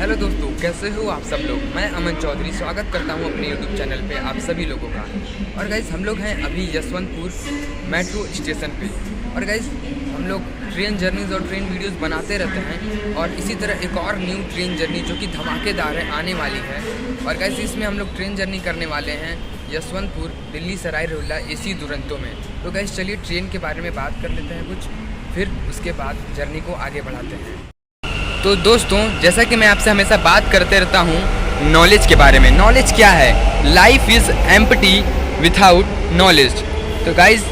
Hello दोस्तों, कैसे हो आप सब लोग। मैं अमन चौधरी स्वागत करता हूं अपने यूट्यूब चैनल पे आप सभी लोगों का। और गाइस हम लोग हैं अभी यशवंतपुर मेट्रो स्टेशन पे। और गाइस हम लोग ट्रेन जर्नीज़ और ट्रेन वीडियोस बनाते रहते हैं और इसी तरह एक और न्यू ट्रेन जर्नी जो कि धमाकेदार है आने वाली है। और गाइस इसमें हम लोग ट्रेन जर्नी करने वाले हैं यशवंतपुर दिल्ली सराय रोहिल्ला AC दुरंतो में। तो गाइस चलिए ट्रेन के बारे में बात कर लेते हैं कुछ, फिर उसके बाद जर्नी को आगे बढ़ाते हैं। तो दोस्तों, जैसा कि मैं आपसे हमेशा बात करते रहता हूँ नॉलेज के बारे में। नॉलेज क्या है? Life is empty without knowledge. तो गाइज़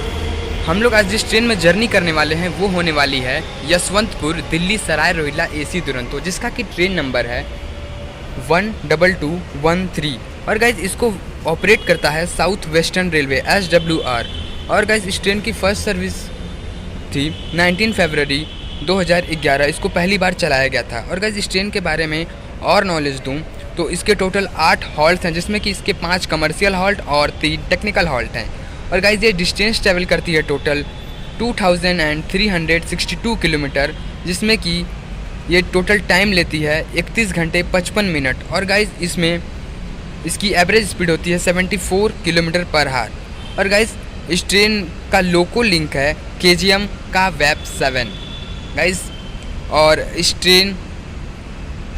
हम लोग आज जिस ट्रेन में जर्नी करने वाले हैं वो होने वाली है यशवंतपुर दिल्ली सराय रोहिल्ला AC दुरंतो, जिसका कि ट्रेन नंबर है 12213। और गाइज़ इसको ऑपरेट करता है साउथ वेस्टर्न रेलवे SWR। और गाइज़ इस ट्रेन की फर्स्ट सर्विस थी 19 फरवरी 2011। इसको पहली बार चलाया गया था। और गाइस इस ट्रेन के बारे में और नॉलेज दूं तो इसके टोटल 8 हॉल्ट हैं, जिसमें कि इसके 5 कमर्शियल हॉल्ट और 3 टेक्निकल हॉल्ट हैं। और गाइस ये डिस्टेंस ट्रैवल करती है टोटल 2362 किलोमीटर, जिसमें कि ये टोटल टाइम लेती है 31 घंटे 55 मिनट। और गाइस इसमें इसकी एवरेज स्पीड होती है 74 किलोमीटर पर आवर। और गाइस इस ट्रेन का लोको लिंक है KGM का वेब 7 गाइस। और इस ट्रेन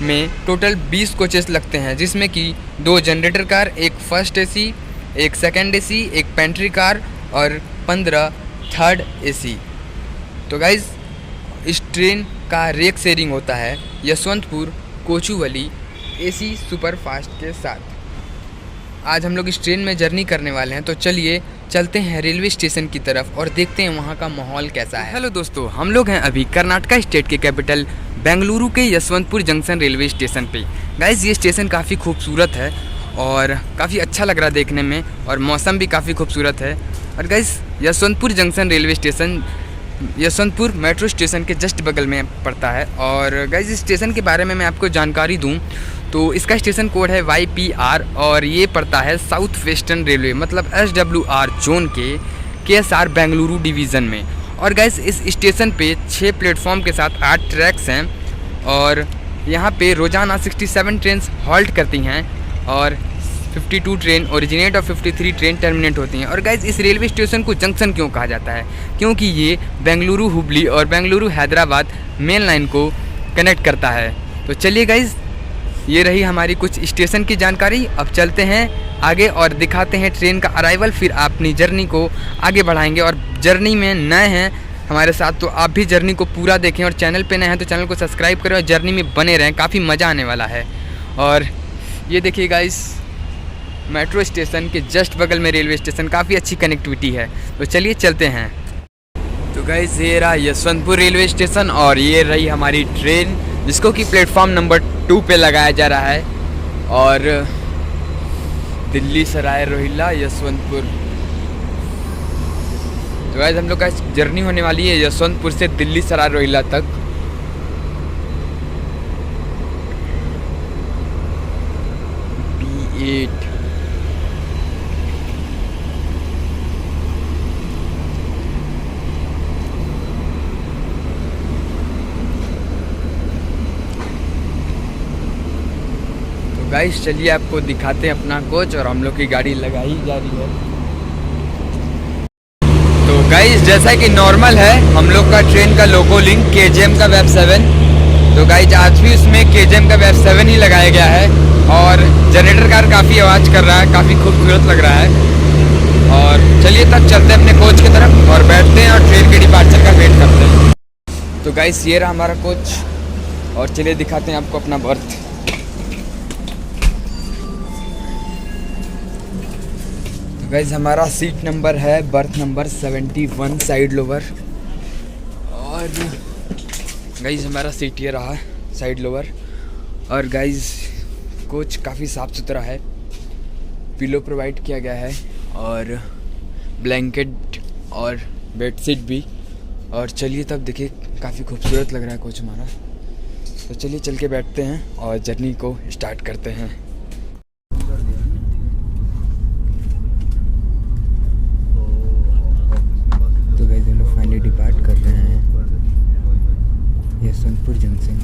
में टोटल 20 कोचेस लगते हैं, जिसमें कि 2 जनरेटर कार, एक फर्स्ट AC, एक सेकंड AC, एक पेंट्री कार और 15 थर्ड AC। तो गाइस इस ट्रेन का रेक शेयरिंग होता है यशवंतपुर कोचुवेली AC सुपरफास्ट के साथ। आज हम लोग इस ट्रेन में जर्नी करने वाले हैं, तो चलिए चलते हैं रेलवे स्टेशन की तरफ और देखते हैं वहाँ का माहौल कैसा है। हेलो दोस्तों, हम लोग हैं अभी कर्नाटका स्टेट के कैपिटल बेंगलुरु के यशवंतपुर जंक्शन रेलवे स्टेशन पे। गाइस ये स्टेशन काफ़ी खूबसूरत है और काफ़ी अच्छा लग रहा है देखने में, और मौसम भी काफ़ी खूबसूरत है। और guys Yeshwantpur junction railway station Yeshwantpur metro station के जस्ट बगल में पड़ता है। और गाइस इस स्टेशन के बारे में मैं आपको जानकारी दूं तो इसका स्टेशन कोड है YPR और ये पड़ता है साउथ वेस्टर्न रेलवे मतलब SWR जोन के KSR बेंगलुरु डिवीज़न में। और गाइस इस स्टेशन पे 6 प्लेटफॉर्म के साथ 8 ट्रैक्स हैं और यहाँ पे रोज़ाना 67 ट्रेन हॉल्ट करती हैं और 52 ट्रेन ओरिजिनेट और 53 ट्रेन टर्मिनेट होती हैं। और गाइस इस रेलवे स्टेशन को जंक्शन क्यों कहा जाता है? क्योंकि ये बेंगलुरु हुबली और बेंगलुरु हैदराबाद मेन लाइन को कनेक्ट करता है। तो चलिए गाइस, ये रही हमारी कुछ स्टेशन की जानकारी। अब चलते हैं आगे और दिखाते हैं ट्रेन का अराइवल, फिर अपनी जर्नी को आगे बढ़ाएंगे। और जर्नी में नए हैं हमारे साथ तो आप भी जर्नी को पूरा देखें, और चैनल पे नए हैं तो चैनल को सब्सक्राइब करें और जर्नी में बने रहें, काफ़ी मज़ा आने वाला है। और ये देखिए गाइस मेट्रो स्टेशन के जस्ट बगल में रेलवे स्टेशन, काफ़ी अच्छी कनेक्टिविटी है। तो चलिए चलते हैं। तो गाइस ये रहा यशवंतपुर रेलवे स्टेशन और ये रही हमारी ट्रेन, जिसको कि प्लेटफॉर्म नंबर 2 पे लगाया जा रहा है। और दिल्ली सराय रोहिल्ला यशवंतपुर। तो गाइस हम लोग का जर्नी होने वाली है यशवंतपुर से दिल्ली सराय रोहिल्ला तक। B8 गाइस चलिए आपको दिखाते हैं अपना कोच, और हम लोग की गाड़ी लगाई जा रही है। तो गाइस जैसा कि नॉर्मल है हम लोग का ट्रेन का लोको लिंक KGM का वेब 7। तो गाइस आज भी उसमें KGM का वेब 7 ही लगाया गया है। और जनरेटर कार काफ़ी आवाज़ कर रहा है, काफ़ी खूबसूरत लग रहा है। और चलिए तब चलते हैं अपने कोच की तरफ और बैठते हैं और ट्रेन के डिपार्चर का वेट करते हैं। तो गाइस ये रहा हमारा कोच, और चलिए दिखाते हैं आपको अपना बर्थ। गाइस हमारा सीट नंबर है बर्थ नंबर 71 साइड लोअर। और गाइस हमारा सीट ये रहा साइड लोअर। और गाइस कोच काफ़ी साफ़ सुथरा है, पिलो प्रोवाइड किया गया है और ब्लैंकेट और बेडशीट भी। और चलिए तब देखिए काफ़ी खूबसूरत लग रहा है कोच हमारा। तो चलिए चल के बैठते हैं और जर्नी को स्टार्ट करते हैं। डिपार्ट कर रहे हैं यशवंतपुर जंक्शन।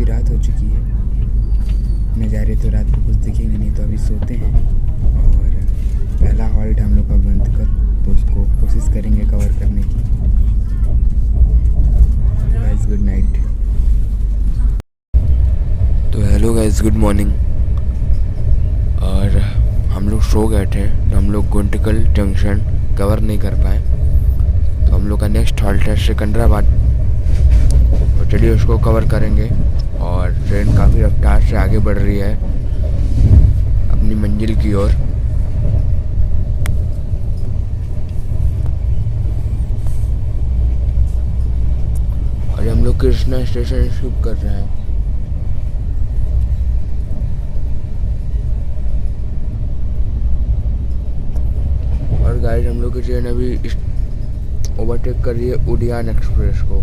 काफ़ी रात हो चुकी है। नज़ारे तो रात को कुछ दिखेंगे नहीं, तो अभी सोते हैं। और पहला हॉल्ट हम लोग का बंद कर, तो उसको कोशिश करेंगे कवर करने की। Guys good night. तो हेलो गाइस, गुड मॉर्निंग। और हम लोग सो गए थे, तो हम लोग गुंटकल जंक्शन कवर नहीं कर पाए। तो हम लोग का नेक्स्ट हॉल्ट है सिकंदराबाद, तो चलिए उसको कवर करेंगे। और ट्रेन काफ़ी रफ्तार से आगे बढ़ रही है अपनी मंजिल की ओर। और हम लोग कृष्णा स्टेशन स्किप कर रहे हैं। और गाइस हम लोग की ट्रेन अभी ओवरटेक कर रही है उड़ियान एक्सप्रेस को।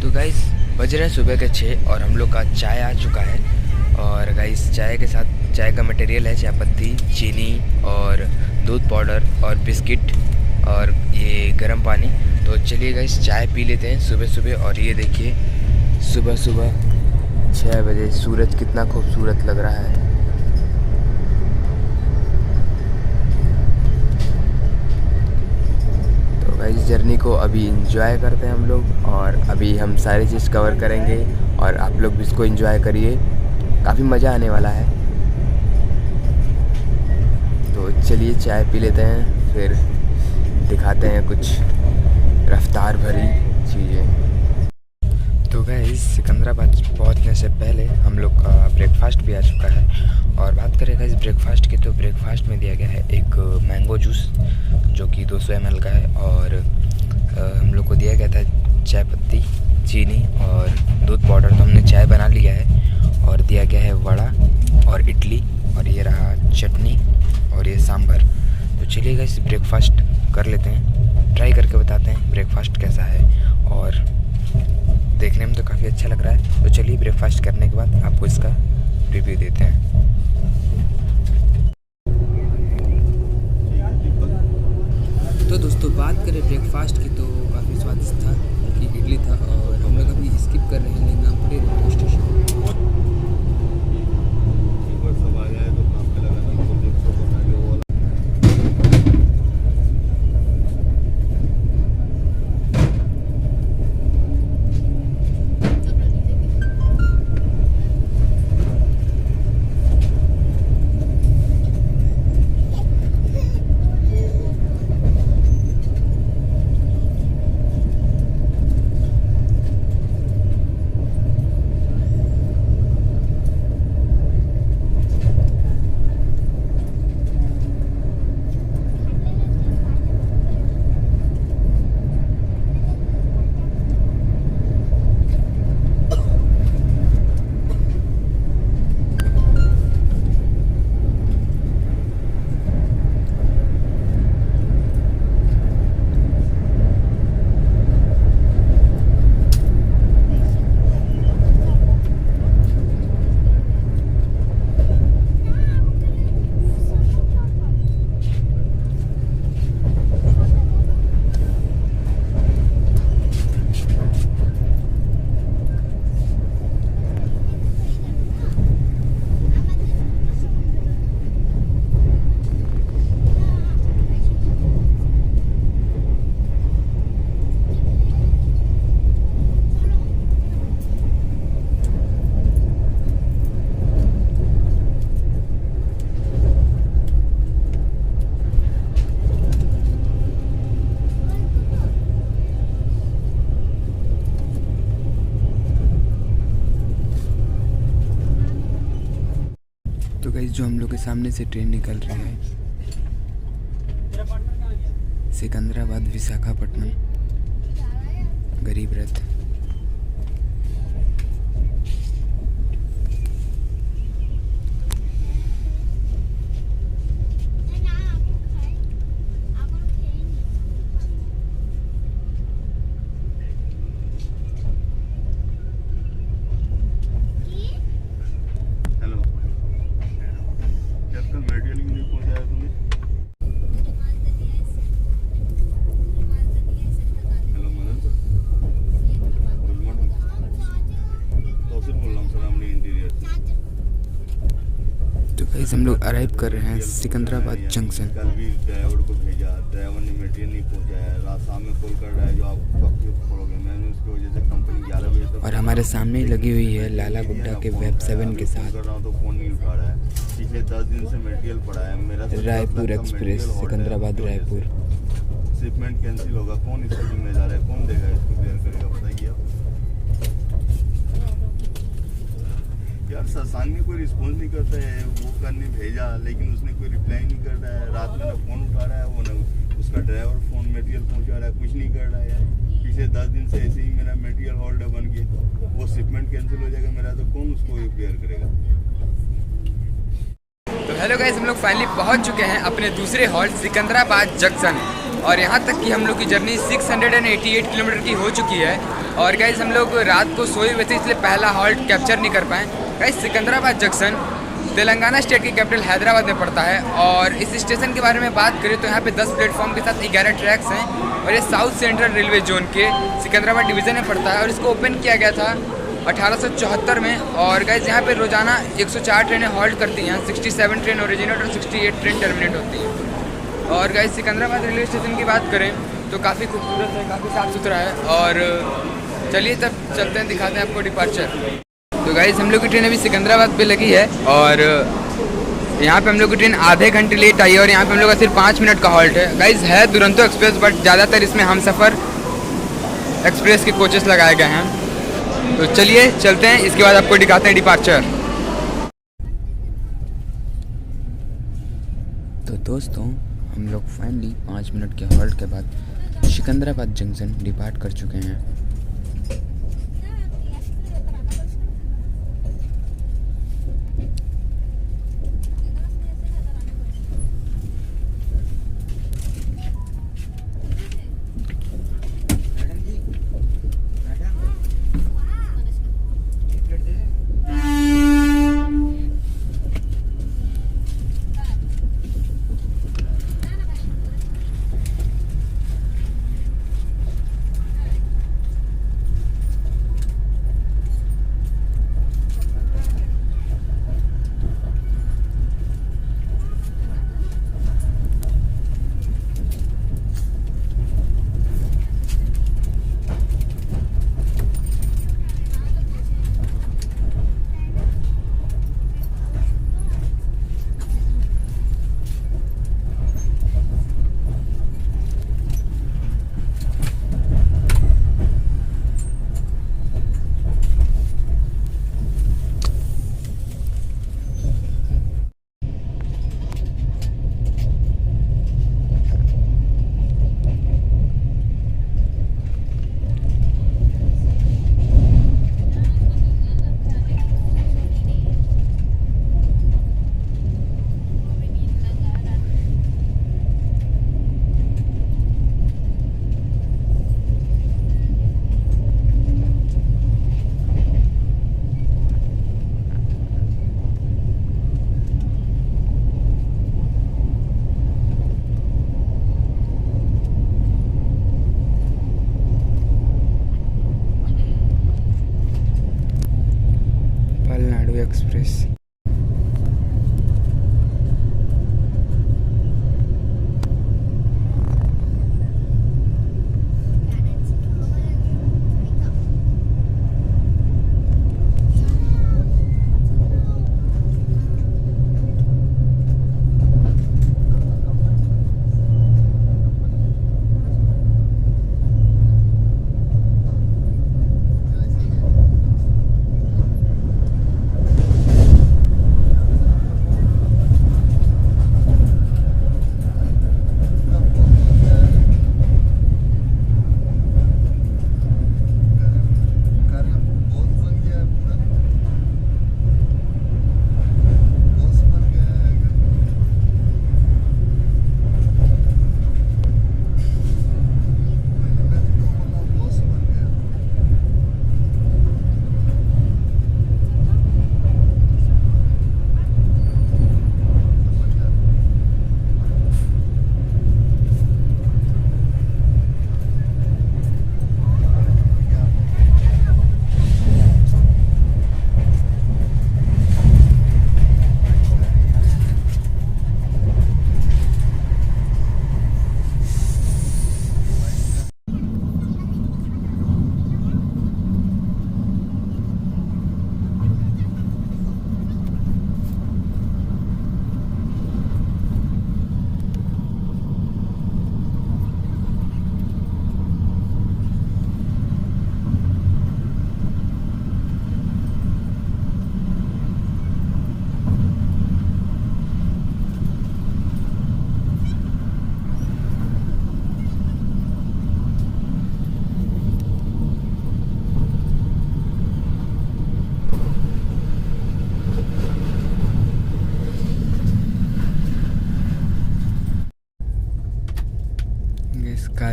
तो गाइस बज रहे हैं सुबह के 6 और हम लोग का चाय आ चुका है। और गाइस चाय के साथ चाय का मटेरियल है चाय पत्ती, चीनी और दूध पाउडर और बिस्किट और ये गर्म पानी। तो चलिए गाइस चाय पी लेते हैं सुबह सुबह। और ये देखिए सुबह सुबह 6 बजे सूरज कितना खूबसूरत लग रहा है। तो गाइस जर्नी को अभी इंजॉय करते हैं हम लोग, और अभी हम सारी चीज़ कवर करेंगे और आप लोग भी इसको इंजॉय करिए, काफ़ी मज़ा आने वाला है। तो चलिए चाय पी लेते हैं, फिर दिखाते हैं कुछ रफ्तार भरी चीज़ें। तो गाइस सिकंदराबाद पहुंचने से पहले हम लोग का ब्रेकफास्ट भी आ चुका है। और बात करें गाइस ब्रेकफास्ट की, तो ब्रेकफास्ट में दिया गया है एक मैंगो जूस जो कि 200 ml का है। और हम लोग को दिया गया था चाय पत्ती, चीनी और दूध पाउडर। तो हमने चाय बना लिया है। और दिया गया है वड़ा और इडली, और ये रहा चटनी और ये सांभर। तो चलिए गाइस ब्रेकफास्ट कर लेते हैं, ट्राई करके बताते हैं ब्रेकफास्ट कैसा है। और देखने में तो काफ़ी अच्छा लग रहा है। तो चलिए ब्रेकफास्ट करने के बाद आपको इसका रिव्यू देते हैं। तो दोस्तों बात करें ब्रेकफास्ट की, तो काफ़ी स्वादिष्ट था कि इडली था। और हम लोग अभी स्किप कर रहे हैं निंगामपड़ी रेलवे स्टेशन। तो गाइस जो हम लोग के सामने से ट्रेन निकल रही है सिकंदराबाद विशाखापट्टनम गरीब रथ। गाइस हम लोग अराइव कर रहे हैं सिकंदराबाद जंक्शन। कल भी ड्राइवर को भेजा, ड्राइवर ने मटेरियल नहीं पहुंचाया, रात शाम में कॉल कर रहा है जो आप कब खोलोगे। मैंने उसकी वजह से कंपनी 11 बजे तक और हमारे सामने ही लगी हुई है लाला गुड्डा के वेब 7 के साथ कर रहा हूँ तो फ़ोन नहीं उठा रहा है। पिछले 10 दिन से मटेरियल पड़ा है मेरा। Raipur express Secunderabad Raipur. Shipment cancel होगा, कौन इसका जिम्मेदार है, कौन देगा इसको, क्लियर करेगा, बताइए आप। यार शशांक ने कोई रिस्पॉन्स नहीं करता है, वो करने भेजा लेकिन उसने कोई रिप्लाई नहीं कर रहा है। रात में ना फ़ोन उठा रहा है वो, ना उसका ड्राइवर फ़ोन मटेरियल पहुंचा रहा है, कुछ नहीं कर रहा है यार। पिछले 10 दिन से ऐसे ही मेरा मटेरियल होल्ड है बन के, वो शिपमेंट कैंसिल हो जाएगा मेरा तो कौन उसको क्लियर करेगा। तो हेलो गाइस, हम लोग फाइनली पहुंच चुके हैं अपने दूसरे हॉल्ट सिकंदराबाद जंक्शन। और यहाँ तक कि हम लोग की जर्नी 688 किलोमीटर की हो चुकी है। और गाइस हम लोग रात को सोए हुए थे इसलिए पहला हॉल्ट कैप्चर नहीं कर पाए। Guys Secunderabad junction Telangana state की कैपिटल हैदराबाद में पड़ता है। और इस स्टेशन के बारे में बात करें तो यहाँ पे 10 प्लेटफॉर्म के साथ 11 ट्रैक्स हैं। और ये साउथ सेंट्रल रेलवे जोन के सिकंदराबाद डिवीज़न में पड़ता है। और इसको ओपन किया गया था 1874 में। और गाइस यहाँ पे रोजाना 104 ट्रेनें हॉल्ट करती हैं, 67 ट्रेन ओरिजिनेट और 68 ट्रेन टर्मिनेट होती हैं। और गाइस सिकंदराबाद रेलवे स्टेशन की बात करें तो काफ़ी खूबसूरत है, काफ़ी साफ़ सुथरा है। और चलिए तब चलते हैं, दिखाते हैं आपको डिपार्चर। तो गाइस हम लोग की ट्रेन अभी सिकंदराबाद पे लगी है। और यहाँ पे हम लोग की ट्रेन आधे घंटे लेट आई है। और यहाँ पे हम लोग का सिर्फ 5 मिनट का हॉल्ट है। गाइस है दुरंतो एक्सप्रेस, बट ज़्यादातर इसमें हमसफ़र एक्सप्रेस के कोचेस लगाए गए हैं। तो चलिए चलते हैं, इसके बाद आपको दिखाते हैं डिपार्चर। तो दोस्तों हम लोग फाइनली 5 मिनट के हॉल्ट के बाद सिकंदराबाद जंक्शन डिपार्ट कर चुके हैं। Express.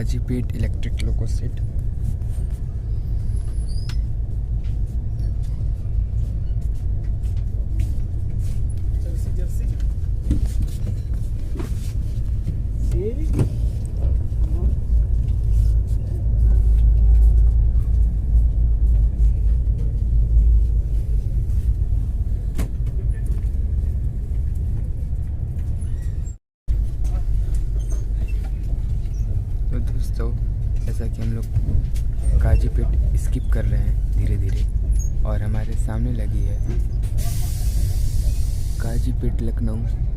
Kazipet electric loco set. तो दोस्तों, जैसा कि हम लोग काजीपेट स्किप कर रहे हैं धीरे धीरे, और हमारे सामने लगी है काजीपेट लखनऊ।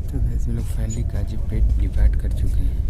तो वैसे लोग फाइनली काजीपेट डिपार्ट कर चुके हैं।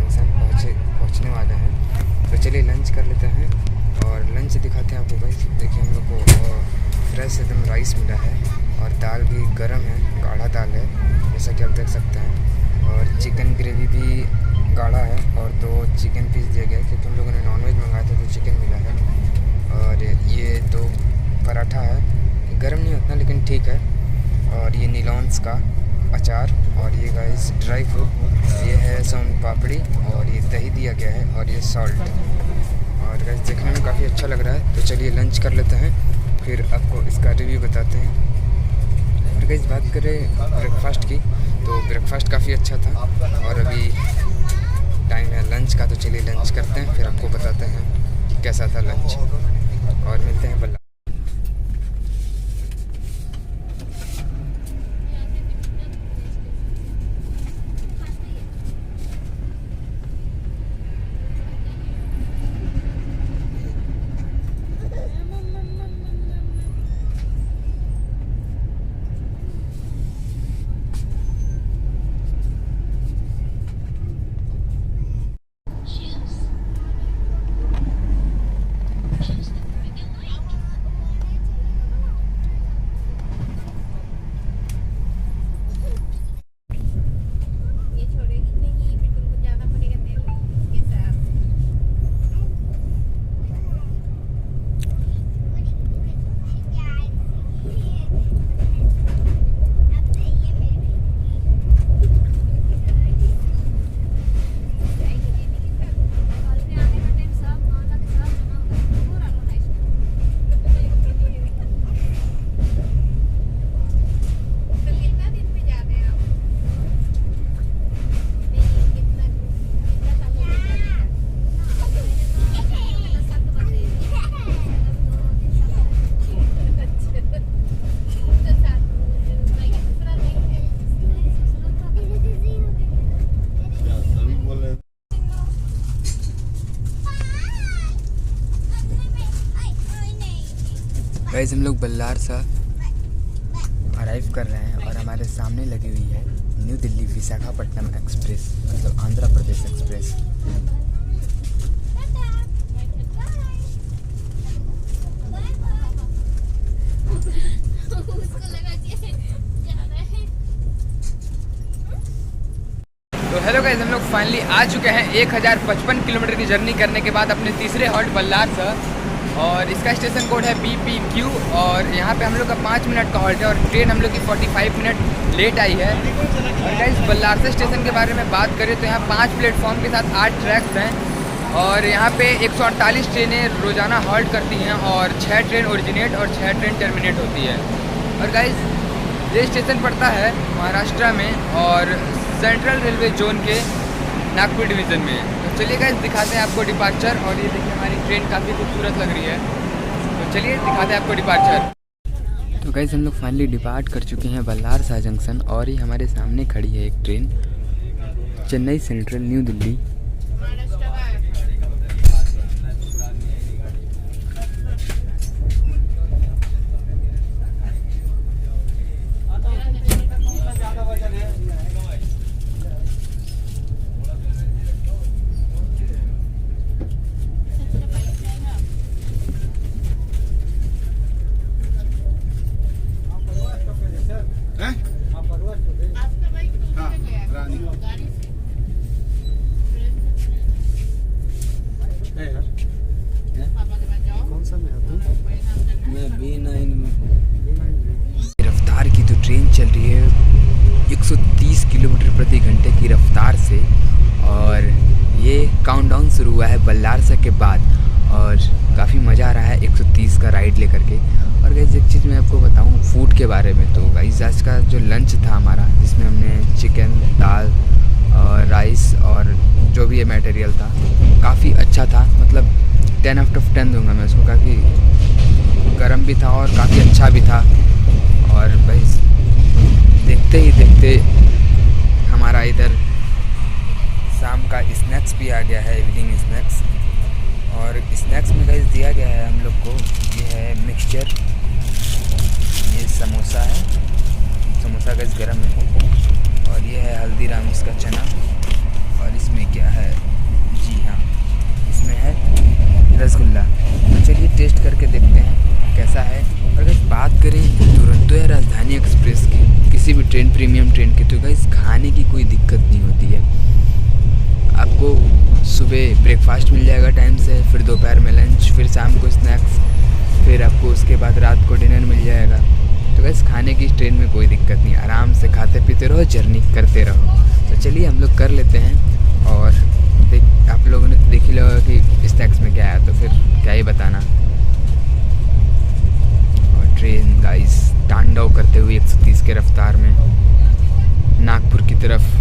पहुंचने वाले हैं। तो चलिए लंच कर लेते हैं और लंच दिखाते हैं आपको गाइस। देखिए हम लोग को फ्रेश एकदम राइस मिला है और दाल भी गर्म है, गाढ़ा दाल है जैसा कि आप देख सकते हैं, और चिकन ग्रेवी भी गाढ़ा है और 2 चिकन पीस दिया गया है क्योंकि हम लोगों ने नॉनवेज मंगाया था तो चिकन मिला है। और ये 2 पराठा है, गर्म नहीं उतना लेकिन ठीक है। और ये नीलॉन्स का अचार और ये गाइस ड्राई फ्रूट, ये है सोन पापड़ी और ये दही दिया गया है और ये सॉल्ट। और गाइस देखने में काफ़ी अच्छा लग रहा है। तो चलिए लंच कर लेते हैं फिर आपको इसका रिव्यू बताते हैं। और गाइस बात करें ब्रेकफास्ट की तो ब्रेकफास्ट काफ़ी अच्छा था और अभी टाइम है लंच का। तो चलिए लंच करते हैं फिर आपको बताते हैं कि कैसा था लंच और मिलते हैं बल्ला। गाइस हम लोग बल्लार सा अराइव कर रहे हैं और हमारे सामने लगी हुई है न्यू दिल्ली विशाखापट्टनम एक्सप्रेस, मतलब आंध्र प्रदेश एक्सप्रेस। तो हेलो गाइस, हम लोग फाइनली आ चुके हैं 1055 किलोमीटर की जर्नी करने के बाद अपने तीसरे हॉल्ट बल्लार सा, और इसका स्टेशन कोड है BPQ। और यहाँ पे हम लोग का 5 मिनट का हॉल्ट है और ट्रेन हम लोग की 45 मिनट लेट आई है। और गाइस बल्लारसा स्टेशन के बारे में बात करें तो यहाँ 5 प्लेटफॉर्म के साथ 8 ट्रैक्स हैं और यहाँ पे 148 ट्रेनें रोज़ाना हॉल्ट करती हैं और 6 ट्रेन ओरिजिनेट और 6 ट्रेन टर्मिनेट होती है। और गाइस ये स्टेशन पड़ता है महाराष्ट्र में और सेंट्रल रेलवे जोन के नागपुर डिवीज़न में। तो चलिए गाइस दिखाते हैं आपको डिपार्चर। और ये देखिए हमारी ट्रेन काफ़ी खूबसूरत लग रही है, तो चलिए दिखाते हैं आपको डिपार्चर। तो गाइस हम लोग फाइनली डिपार्ट कर चुके हैं बल्लारसा जंक्शन और ये हमारे सामने खड़ी है एक train Chennai central new Delhi. रफ्तार की तो ट्रेन चल रही है 130 किलोमीटर प्रति घंटे की रफ्तार से, और ये काउंटडाउन शुरू हुआ है बल्लारसा के बाद और काफ़ी मज़ा आ रहा है 130 का राइड लेकर के। और गाइस एक चीज़ मैं आपको बताऊं फूड के बारे में, तो गाइस आज का जो लंच था हमारा, जिसमें हमने चिकन, दाल और राइस और जो भी ये मटेरियल था, काफ़ी अच्छा था। मतलब 10 आउट ऑफ 10 दूंगा मैं उसको। काफ़ी गर्म भी था और काफ़ी अच्छा भी था। और बस देखते ही देखते हमारा इधर शाम का स्नैक्स भी आ गया है, इवनिंग स्नैक्स। और स्नैक्स में गाइस दिया गया है हम लोग को, ये है मिक्सचर, ये समोसा है, समोसा गाइस गरम है, और ये है हल्दीराम्स का चना। और इसमें क्या है, जी हाँ इसमें है रसगुल्ला। तो चलिए टेस्ट करके देखते हैं कैसा है। और अगर बात करें दुरंतो या राजधानी एक्सप्रेस की, किसी भी ट्रेन, प्रीमियम ट्रेन की, तो गाइस खाने की कोई दिक्कत नहीं होती है। आपको सुबह ब्रेकफास्ट मिल जाएगा टाइम से, फिर दोपहर में लंच, फिर शाम को स्नैक्स, फिर आपको उसके बाद रात को डिनर मिल जाएगा। तो गाइस खाने की ट्रेन में कोई दिक्कत नहीं, आराम से खाते पीते रहो, जर्नी करते रहो। तो चलिए हम लोग कर लेते हैं। और आप लोगों ने तो देख ही लगा कि स्नैक्स में क्या है, तो फिर क्या ही बताना। और ट्रेन गाइस तांडव करते हुए 130 के रफ्तार में नागपुर की तरफ।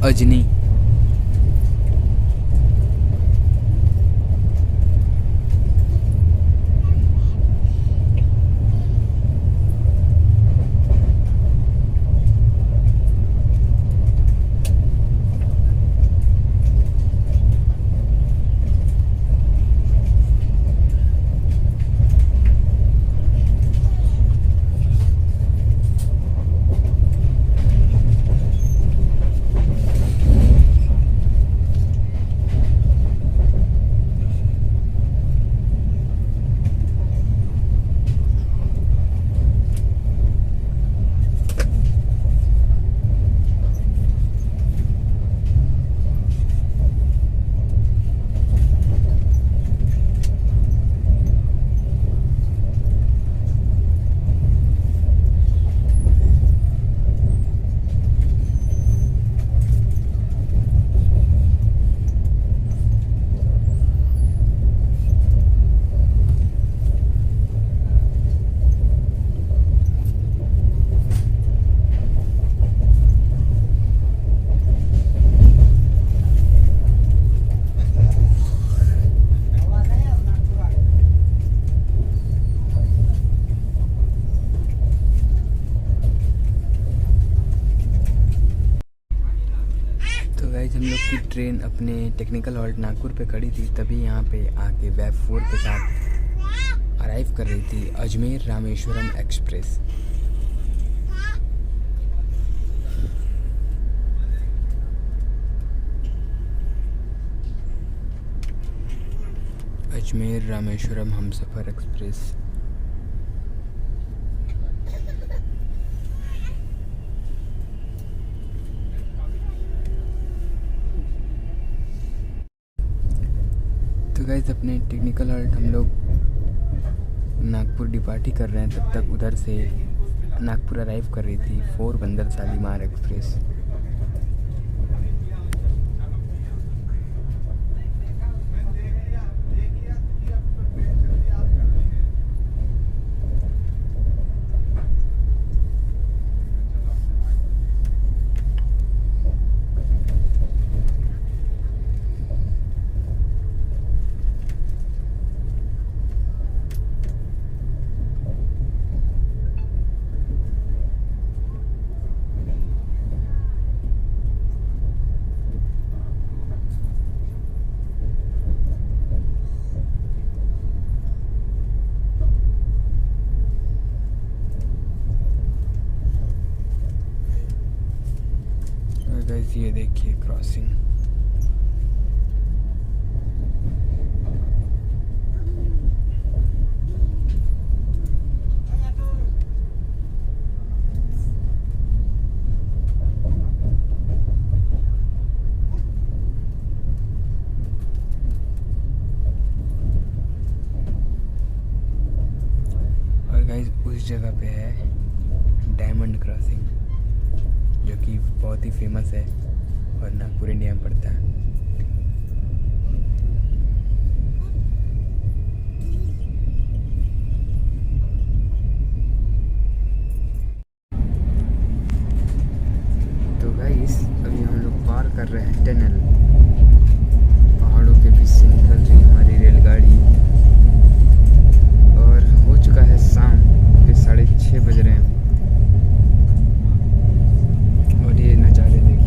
अजनी। गाइस हम लोग की ट्रेन अपने टेक्निकल हॉल्ट नागपुर पे खड़ी थी, तभी यहाँ पे आके वेब 4 के साथ अराइव कर रही थी अजमेर रामेश्वरम एक्सप्रेस। अजमेर रामेश्वरम हमसफ़र एक्सप्रेस। तो गाइस अपने टेक्निकल हॉल्ट हम लोग नागपुर डिपार्ट कर रहे हैं, तब तक उधर से नागपुर अराइव कर रही थी 4 बंदर शालीमार एक्सप्रेस। गाइस ये देखिए क्रॉसिंग। और गाइस उस जगह पे है डायमंड क्रॉसिंग, जो कि बहुत ही फेमस है और नागपुर इंडिया में पड़ता है। तो गाइस अभी हम लोग पार कर रहे हैं टनल। पहाड़ों के बीच से निकल रही हमारी रेलगाड़ी और हो चुका है शाम के 6:30 बज रहे हैं। और ये नज़ारे देखिए।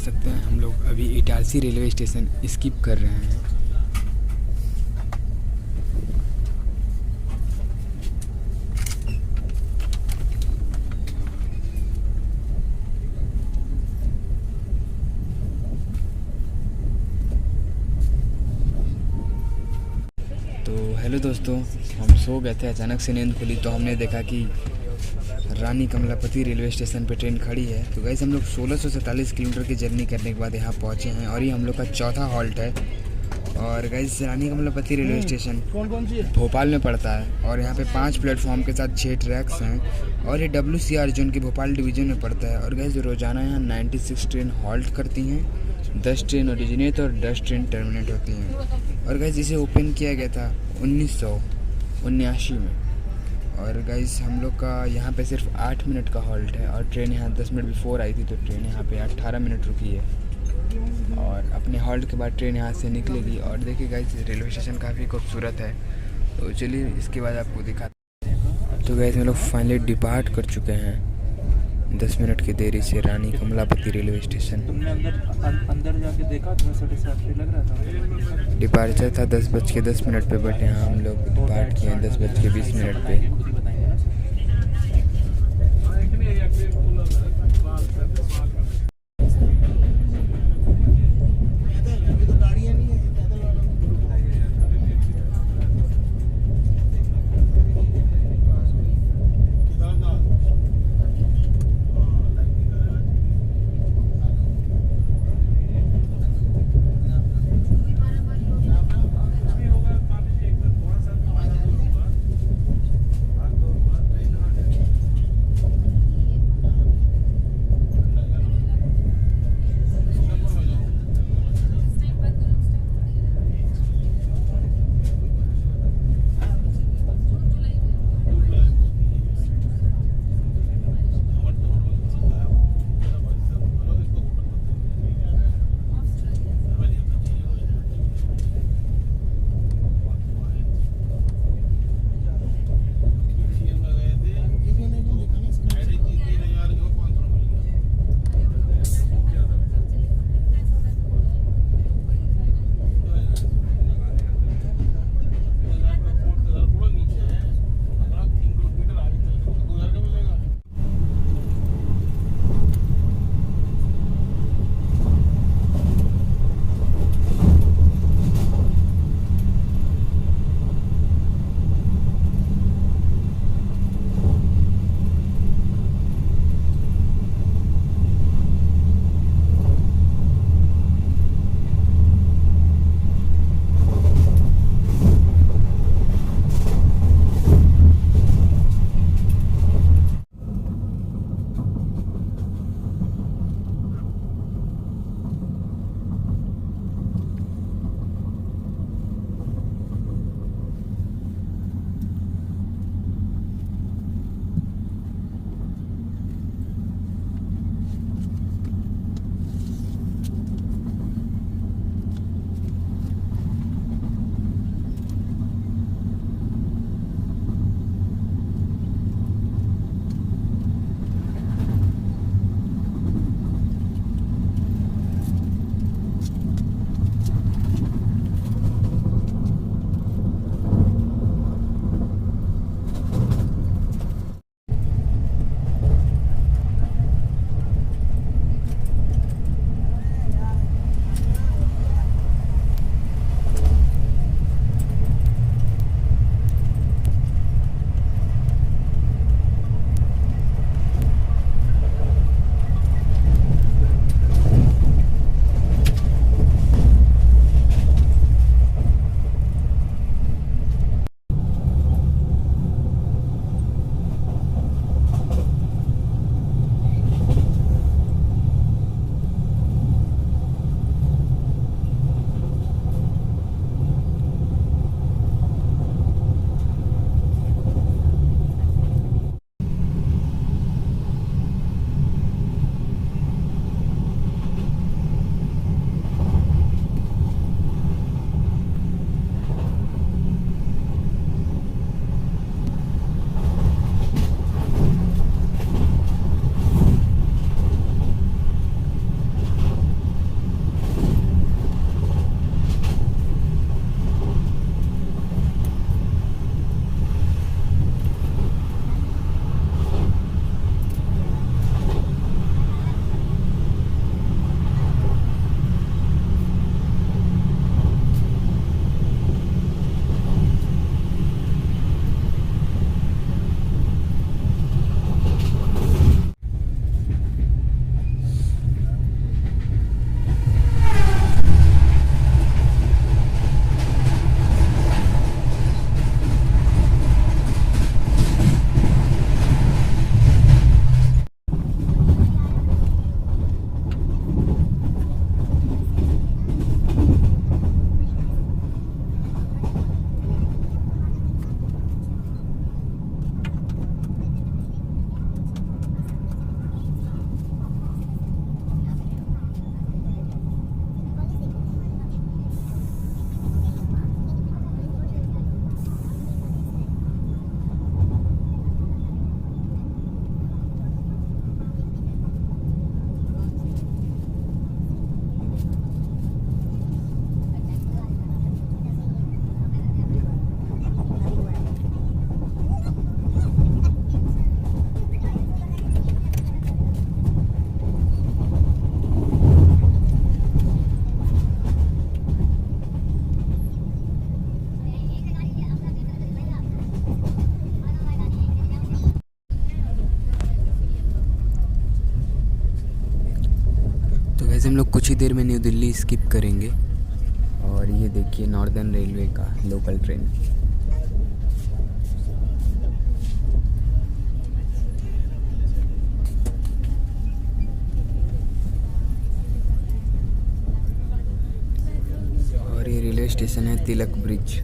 सकते हैं हम लोग अभी इटारसी रेलवे स्टेशन स्किप कर रहे हैं। तो हेलो दोस्तों, हम सो गए थे, अचानक से नींद खुली तो हमने देखा कि रानी कमलापति रेलवे स्टेशन पे ट्रेन खड़ी है। तो गाइस हम लोग 1647 किलोमीटर की जर्नी करने के बाद यहाँ पहुँचे हैं और ये हम लोग का चौथा हॉल्ट है। और गाइस रानी कमलापति रेलवे स्टेशन भोपाल में पड़ता है और यहाँ पे 5 प्लेटफॉर्म के साथ 6 ट्रैक्स हैं और ये WCR जोन के भोपाल डिवीज़न में पड़ता है। और गाइस रोज़ाना यहाँ 96 ट्रेन हॉल्ट करती हैं, 10 ट्रेन ओरिजिनेट और 10 ट्रेन टर्मिनेट होती हैं। और गाइस इसे ओपन किया गया था 1979 में। और गाइस हम लोग का यहाँ पे सिर्फ 8 मिनट का हॉल्ट है और ट्रेन यहाँ 10 मिनट बिफोर आई थी, तो ट्रेन यहाँ पे 18 मिनट रुकी है। और अपने हॉल्ट के बाद ट्रेन यहाँ से निकलेगी। और देखिए गाइस रेलवे स्टेशन काफ़ी खूबसूरत है, तो चलिए इसके बाद आपको दिखाते हैं। तो गाइस हम लोग फाइनली डिपार्ट कर चुके हैं 10 मिनट की देरी से रानी कमलापति रेलवे स्टेशन। तुमने अंदर जाके देखा तो सेटिस्फैक्टरी लग रहा था। डिपार्चर था 10:10 पे, बट यहाँ हम लोग डिपार्ट किए हैं 10:20 पे। हम लोग कुछ ही देर में न्यू दिल्ली स्किप करेंगे और ये देखिए नॉर्दर्न रेलवे का लोकल ट्रेन। और ये रेलवे स्टेशन है तिलक ब्रिज।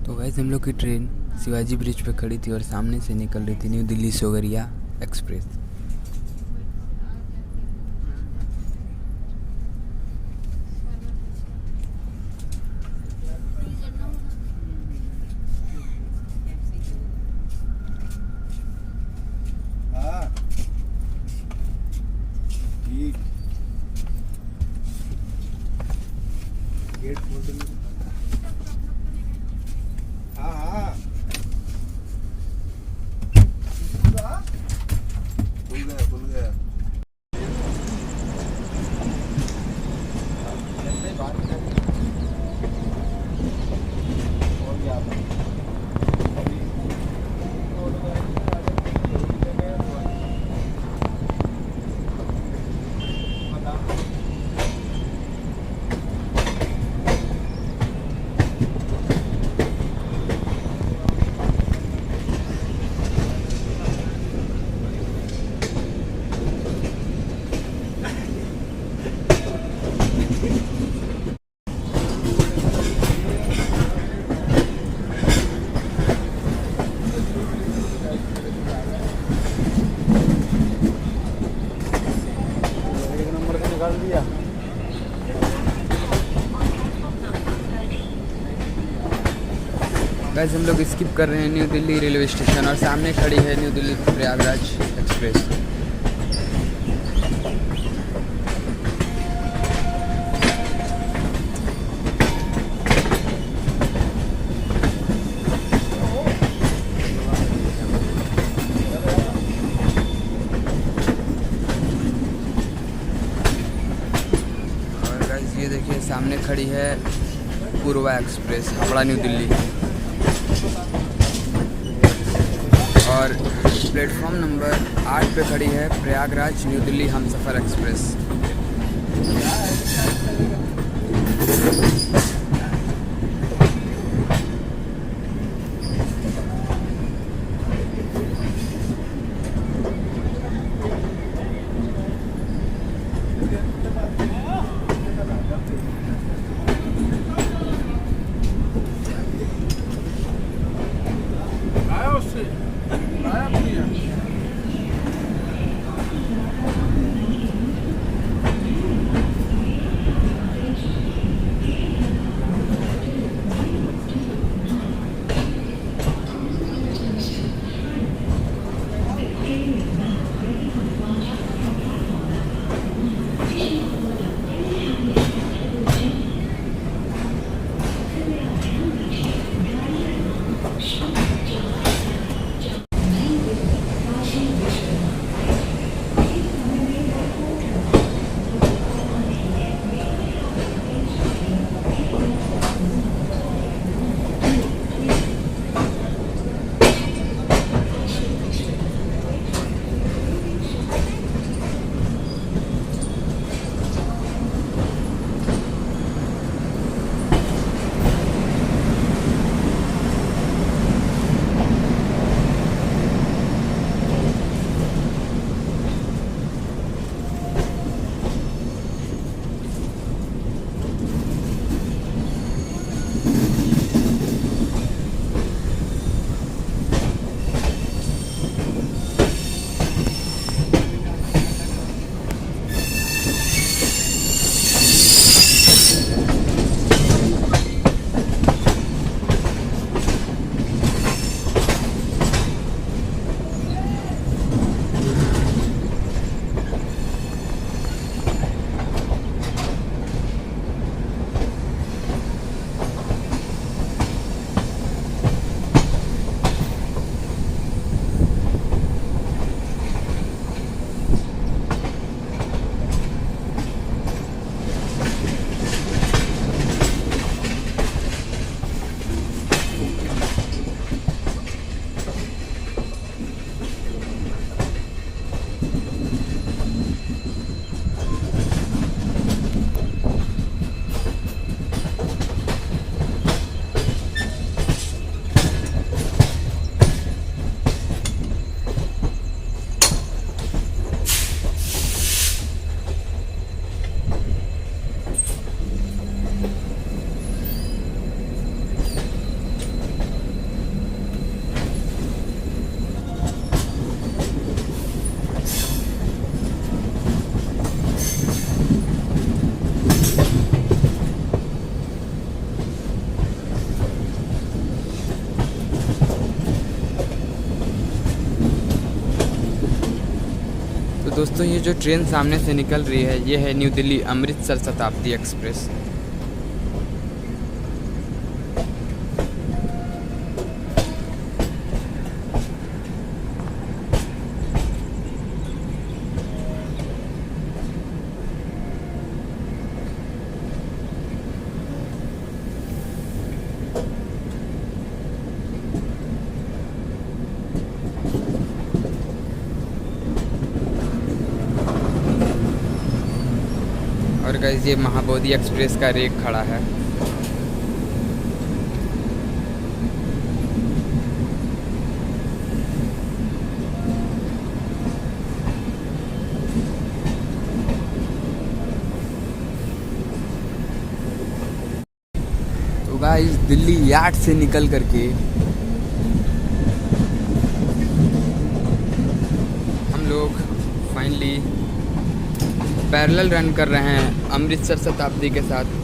तो वैसे हम लोग की ट्रेन शिवाजी ब्रिज पे खड़ी थी और सामने से निकल रही थी न्यू दिल्ली सोगरिया एक्सप्रेस। हाँ ठीक, गेट खोल दो। हाँ हाँ खुल गया। निकाल दिया। गाइस हम लोग स्किप कर रहे हैं न्यू दिल्ली रेलवे स्टेशन और सामने खड़ी है न्यू दिल्ली प्रयागराज एक्सप्रेस। और गाइस ये देखिए सामने खड़ी है पूर्वा एक्सप्रेस हावड़ा न्यू दिल्ली और प्लेटफॉर्म नंबर 8 पे खड़ी है प्रयागराज न्यू दिल्ली हमसफ़र एक्सप्रेस। उससे आया भैया। तो दोस्तों ये जो ट्रेन सामने से निकल रही है ये है न्यू दिल्ली अमृतसर शताब्दी एक्सप्रेस। और गाइस ये महाबोधि एक्सप्रेस का रेक खड़ा है। तो गाइस दिल्ली यार्ड से निकल करके हम लोग फाइनली पैरेलल रन कर रहे हैं अमृतसर शताब्दी के साथ।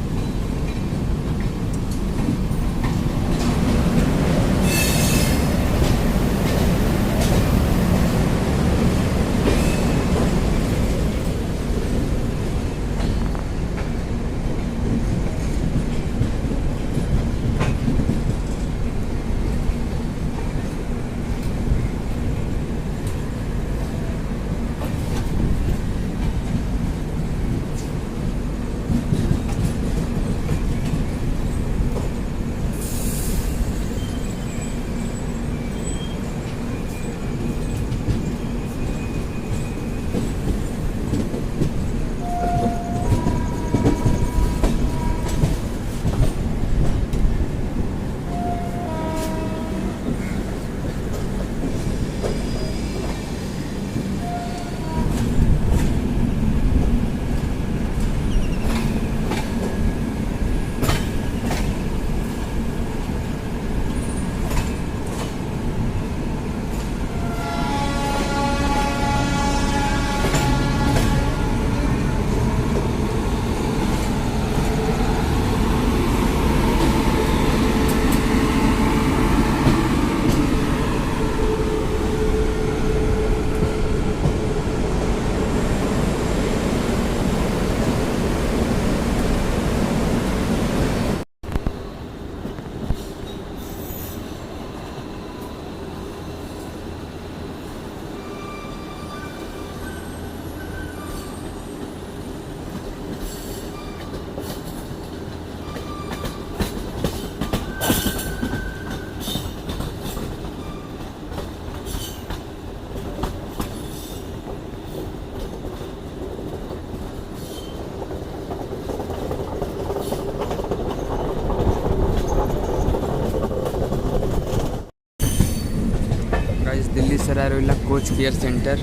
Guys Delhi Sarai Rohilla coach care centre,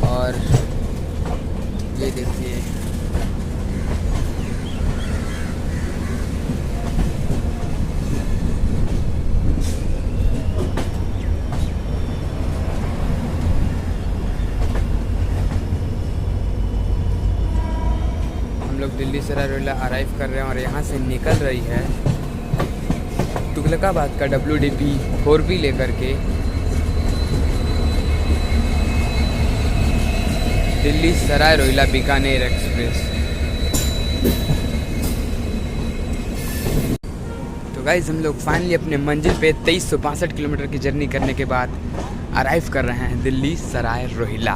और ये देखिए हम लोग दिल्ली सराय रोहिल्ला अराइव कर रहे हैं और यहाँ से निकल रही है तुगलकाबाद का WDP 4B लेकर के दिल्ली सराय रोहिल्ला बीकानेर एक्सप्रेस। तो गाइज हम लोग फाइनली अपने मंजिल पे 2362 किलोमीटर की जर्नी करने के बाद अराइव कर रहे हैं दिल्ली सराय रोहिल्ला।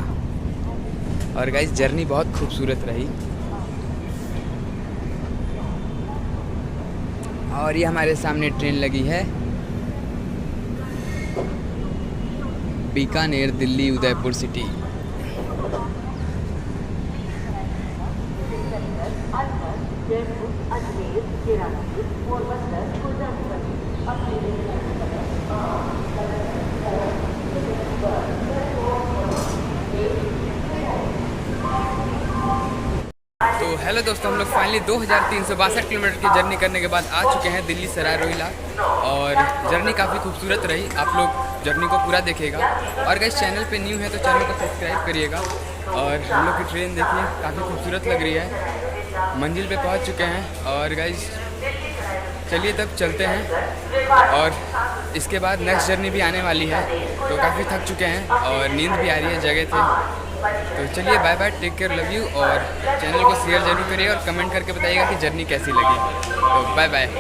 और गाइज जर्नी बहुत खूबसूरत रही, और ये हमारे सामने ट्रेन लगी है बीकानेर दिल्ली उदयपुर सिटी। तो हेलो दोस्तों, हम लोग फाइनली 2362 किलोमीटर की जर्नी करने के बाद आ चुके हैं दिल्ली सराय रोहिल्ला। और जर्नी काफ़ी खूबसूरत रही, आप लोग जर्नी को पूरा देखिएगा। और गाइस चैनल पे न्यू है तो चैनल को सब्सक्राइब करिएगा। और हम लोग की ट्रेन देखिए काफ़ी खूबसूरत लग रही है, मंजिल पे पहुंच चुके हैं। और गाइस चलिए तब चलते हैं, और इसके बाद नेक्स्ट जर्नी भी आने वाली है। तो काफ़ी थक चुके हैं और नींद भी आ रही है जगह थे। तो चलिए bye bye, take care, love you. और चैनल को शेयर जरूर करिए और कमेंट करके बताइएगा कि जर्नी कैसी लगी। तो बाय बाय।